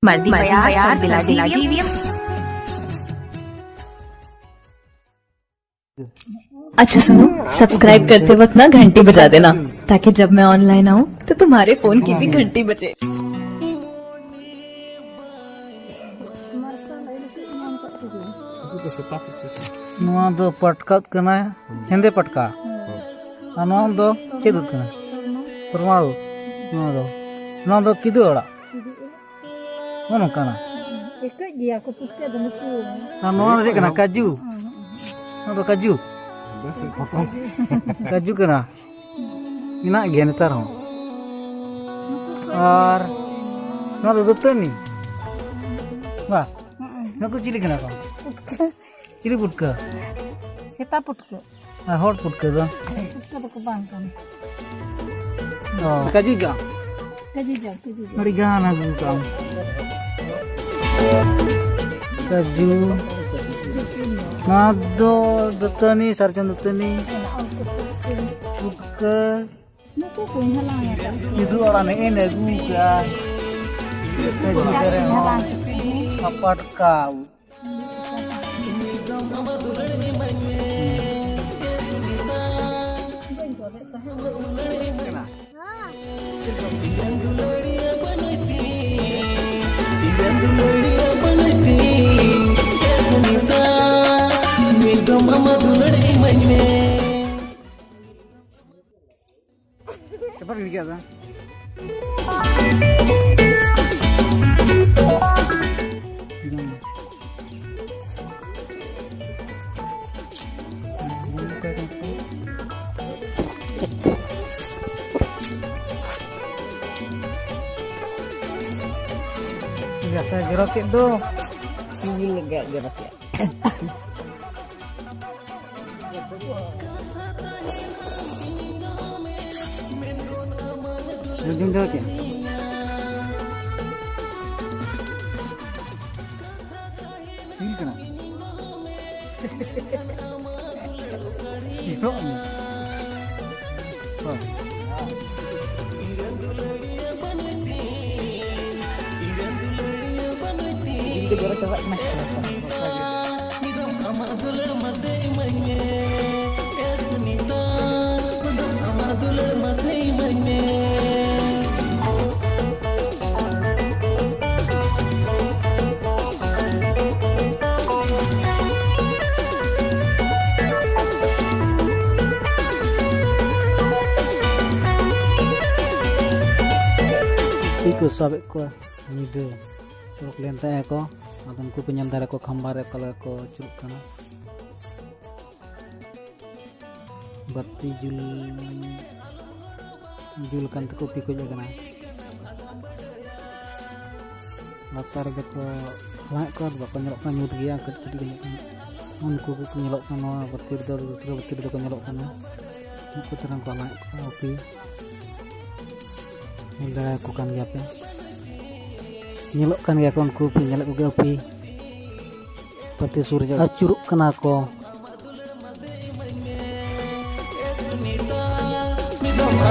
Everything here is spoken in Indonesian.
मर्दी प्यार बिला टीवीएम। अच्छा सुनो, सब्सक्राइब करते वक्त ना घंटी बजा देना, ताकि जब मैं ऑनलाइन आऊँ तो तुम्हारे फोन की भी घंटी बजे। नवा दो पटका कना हेंदे पटका नवा दो चेदुत कना परमाणु नवा दो किदु ओड़ा मोनो कना एक गिया को पुटके दो नुकु नवा से कना काजू नवा दो काजू काजू कना इना गया नेतार हो और नवा दो दुतनी वाह नुकु चिली कना को चिली पुटका सेता पुटके हॉट पुटका दो पुटके दो को बांग kan काजू जा kaji ja Mari gana gukam kaju nado dutani sarjan dutani buka nuku ko halang ya itu orang ini guga kaju kare kapat kau cepat ini kan biasa jeruk itu tinggi lega jeruk ya ujung jeruk ya tinggi kena jeruk nih itu jeruk coba mas Iku sabek ko nido truk lenta ko adon ku penyandara ko khambar kala ko curuk kana batti jul kan ko piko jagana latar ko laik ko bako nyelok kan nyut gia ke tadi unku ku nyelok kana batir do ko nyelok kana ku terang ko laik ko opi Nila ko kan yape nyelok kan ya kon ku nyelok ko opi pati surja acuruk kana ko